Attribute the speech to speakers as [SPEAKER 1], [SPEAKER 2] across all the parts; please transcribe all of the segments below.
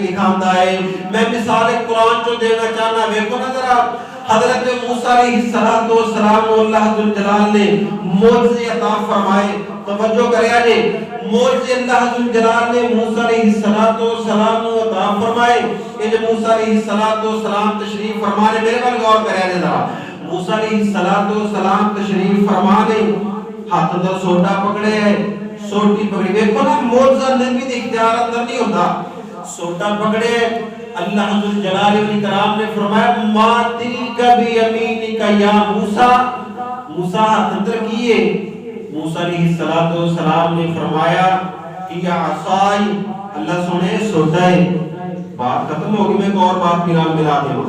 [SPEAKER 1] دکھاندا ہے. میں مثال قرآن چو دینا چاہنا ویکھو نا ذرا حضرت موسیٰ علیہ السلام کو اللہ ذوالجلال نے معجزے عطا فرمائے. توجہ کریا جی, معجزے اللہ ذوالجلال نے موسیٰ علیہ السلام کو عطا فرمائے. یہ جو موسیٰ علیہ السلام تشریف فرمانے, میرے بل غور کریا جی ذرا. موسیٰ علیہ السلام تشریف فرمانے, ہاتھ اندر سوٹا پکڑے ہے, سوٹی پکڑی. ویکھو نا معجزہ نبی دے اختیار اندر نہیں ہوتا. سوٹا پکڑے, اللہ ذوالجلال والاکرام نے فرمایا ما تلک بیمینک یا موسیٰ. موسیٰ ہاتھ اندر کیے. موسیٰ علیہ السلام نے فرمایا کہ یا عصائی, اللہ سنے سوٹا ہے. بات ختم ہو گئی. میں ایک اور بات ملا دوں,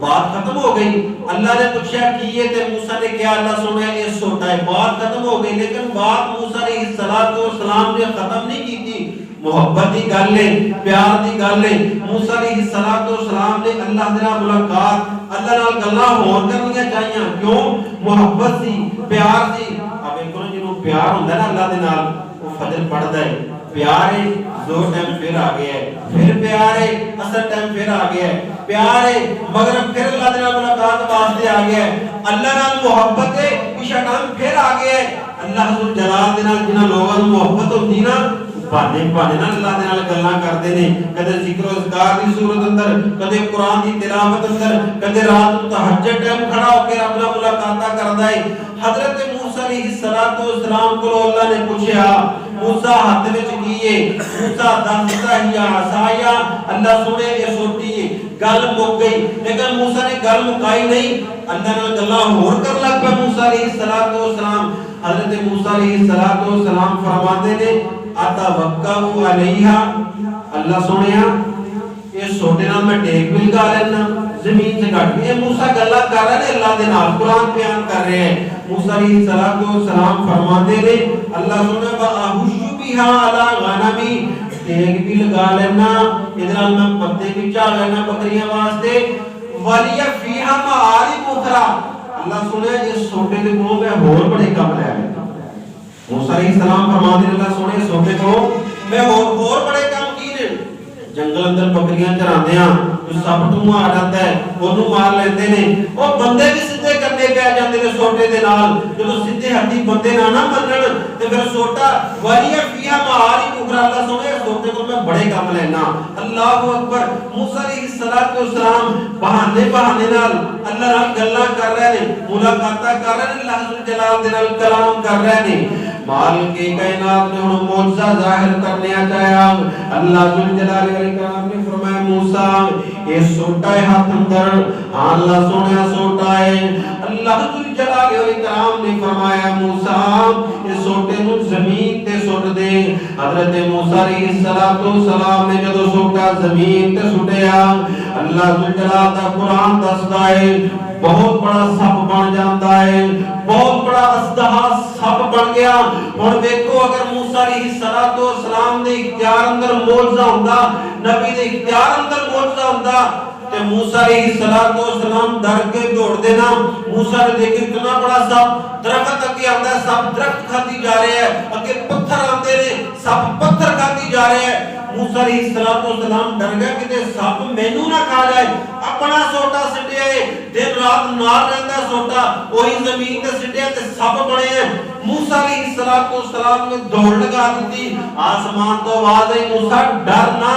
[SPEAKER 1] بات ختم ہو گئی. اللہ نے پوچھا کیے تے موسیٰ نے کیا, اللہ سنے یہ سوٹا ہے. بات ختم ہو گئی. لیکن بات موسیٰ علیہ السلام نے ختم نہیں کی تھی. محبت دی گل ہے, پیار دی گل ہے. موسیٰ علیہ السلام نے اللہ دے نال ملاقات, اللہ نال گلاں ہور کرنیاں چاہیے. کیوں؟ محبت سی, پیار سی. اب ایک جنوں پیار ہوندا نا اللہ دے نال, وہ فجر پڑھدا ہے. پیار ہے, زور ٹائم پھر آ گیا ہے. پھر پیار ہے, اثر ٹائم پھر آ گیا ہے. پیار ہے, مگر پھر اللہ دے نال ملاقات واسطے آ گیا ہے. اللہ نال محبت ہے, عشاء ٹائم پھر آ گیا ہے. اللہ ذوالجلال دے نال جنہاں لوگاں نوں محبت ہوندی نا, بہانے نا اللہ دے نال گلاں کردے نے. کدے ذکر و اذکار دی صورت اندر, کدے قرآن دی تلاوت اندر, کدے رات نوں تہجد ٹائم کھڑا ہو کے رب نال ملاقاتاں کردا ہے. حضرت موسیٰ علیہ السلام کو اللہ نے پوچھا موسیٰ ہاتھ وچ کیے, موسیٰ دستا ہی عصایا, اللہ سنے یہ سوٹی ہے. گل مک گئی. لیکن موسیٰ نے گل مکائی نہیں, اللہ نال گلاں ہور کر لگ پیا موسیٰ علیہ السلام. حضرت موسیٰ علیہ السلام فرماتے نے اتوکل علیہا, اللہ سنیا یہ سوٹے نال میں ٹیک بھی لگا لینا زمین سے کٹ کے. موسیٰ گلا کر رہے ہیں اللہ دے نال, قرآن بیان کر رہے ہیں. موسیٰ علیہ السلام فرماتے نے اللہ سنیا واہش بہا علی غنمی, ٹیک بھی لگا لینا, ادھر میں پتے بھی چاہ لینا بکریاں واسطے. ولی فیہا معارب اخرى, اللہ سنیا یہ سوٹے دے کولوں میں ہور بڑے کم لے آئے. موسیٰ علیہ السلام فرماتے ہیں اللہ سونے سوٹے کو میں اور بڑے کام کی نے. جنگل اندر بکریاں چراندے ہاں, جو سپ تو آ جاتا ہے اونوں مار لیندے نے. او بندے بھی سیدھے کرنے پہ جاندے نے سوٹے دے نال. جدوں سیدھے ہڈی بندے نہ منن تے پھر سوٹا واری فیہا معارب اخرى, اللہ سونے سوٹے کو میں بڑے کام لینا. اللہ اکبر. موسیٰ علیہ السلام بہانے نال اللہ نال گلاں کر رہے نے, ملاقاتاں کر رہے نے, اللہ ذوالجلال دے نال کلام کر رہے نے. مال کے کائنات نے انہوں معجزہ ظاہر کرنے چاہیا. اللہ ذوالجلال والاکرام نے فرمایا موسیٰ یہ سوٹا ہے ہاتھ اندر. اللہ سونا سوٹا ہے. اللہ ذوالجلال والاکرام نے فرمایا موسیٰ یہ سوٹے نو زمین تے سٹ دے. حضرت موسیٰ علیہ السلام نے جدو سوٹا زمین تے سٹیا, اللہ ذوالجلال دا قرآن دسدا ہے بہت بڑا سپ بن جاتا ہے, بہت بڑا اژدہا سپ بن گیا. ہن دیکھو اگر موسیٰ علیہ السلام دے اختیار اندر معجزہ ہوندا, نبی دے اختیار اندر معجزہ ہوندا تے موسیٰ علیہ السلام ڈر کے دوڑ دینا. موسیٰ نے دیکھا اتنا بڑا سپ, درخت اگے آندا ہے سپ درخت کھاتی جا رہے ہیں, اگے پتھر آندے نے سپ پتھر کھاتی جا رہے ہیں. موسیٰ علیہ السلام ڈر گیا کہ سپ مینوں نہ کھا جائے. اپنا سوٹا سٹیا ہے, دن رات نال رہندا سوٹا, وہی زمین تے سٹیا تے سپ بنے ہیں. موسیٰ علیہ السلام نے دوڑ لگا دی. آسمان تو آواز آئی موسیٰ ڈرنا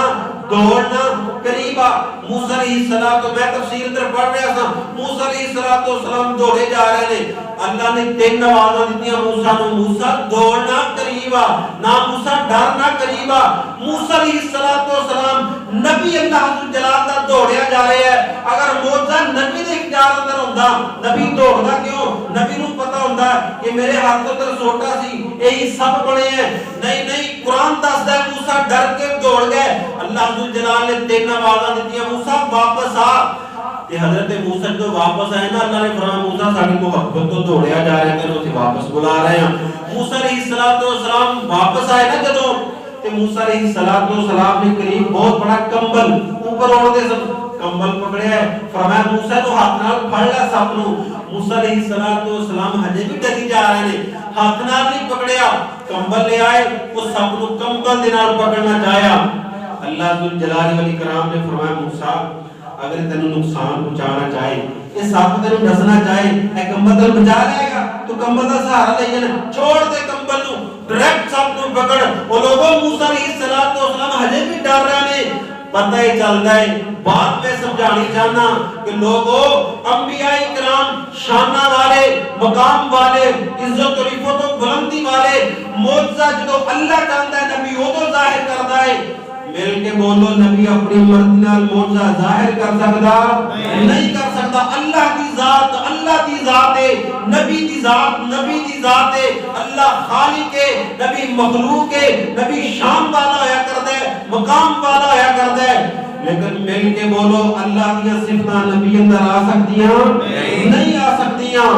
[SPEAKER 1] دوڑنا قریب آ. موسیٰ علیہ السلام تو میں تفسیر اندر پڑھ رہا تھا, موسیٰ علیہ السلام دوڑے جا رہے ہیں. اللہ نے تین آوازاں دتیاں موسیٰ نو, موسیٰ دوڑنا قریب آ, نہ موسیٰ ڈرنا قریب آ. موسیٰ علیہ السلام نبی اللہ ذوالجلال دا دوڑیا جا رہے ہیں. اگر معجزہ نبی دے اختیار اندر ہوندا, نبی دوڑدا کیوں؟ نبی نو پتہ ہوندا کہ میرے ہاتھ اندر سوٹا سی, یہی سب بنے ہیں. نہیں قرآن دسدا ہے موسیٰ ڈر کے دوڑ گئے. اللہ ذوالجلال نے تین آوازاں دتیاں موسیٰ واپس آ. تے حضرت موسیٰ جو واپس آئے نا, اللہ نے فرمایا موسیٰ ساڈی محبت تو دوڑیا جا رہا ہے, تینوں اسی واپس بلا رہے ہیں. موسیٰ علیہ السلام واپس آئے نا جدوں, تے موسیٰ علیہ السلام نے قریب بہت بڑا کمبل اوپر اوڑھدے سن, کمبل پکڑیا ہے. فرمایا موسیٰ تو ہاتھ نال پھڑ لے سپ نو. موسیٰ علیہ السلام ہجے بھی ڈری جا رہے ہیں, ہاتھ نال نہیں پکڑیا, کمبل لے آئے, اس سپ نو کمبل دے نال پکڑنا چاہیا. اللہ ذل جلال والاکرام نے فرمایا موسیٰ اگر تینوں نقصان پہنچانا چاہے اس ساتھ تینوں ڈسنا چاہے اے کمبل بچا لے گا تو کمبل کا سہارا لے جانا چھوڑ دے کمبل نو ڈائریکٹ سب نو پکڑ وہ لوگوں موسیٰ علیہ السلام ہجے بھی ڈر رہے ہیں پتہ ہی چلتا ہے بات میں سمجھانی چاہنا کہ لوگوں انبیاء کرام شانہ والے مقام والے عزت و رفعت و بلندی والے معجزہ جو اللہ چاہتا ہے نبی وہ تو ظاہر کرتا ہے مل کے بولو نبی اپنی مرضی نال معجزہ ظاہر کر سکتا نہیں کر سکتا اللہ کی ذات ہے نبی کی ذات ہے اللہ خالق ہے نبی مخلوق ہے نبی شان والا ہویا کرتا ہے مقام والا ہویا کرتا ہے لیکن مل کے بولو اللہ کی صفتاں نبی اندر آ سکتیاں نہیں آ سکتیاں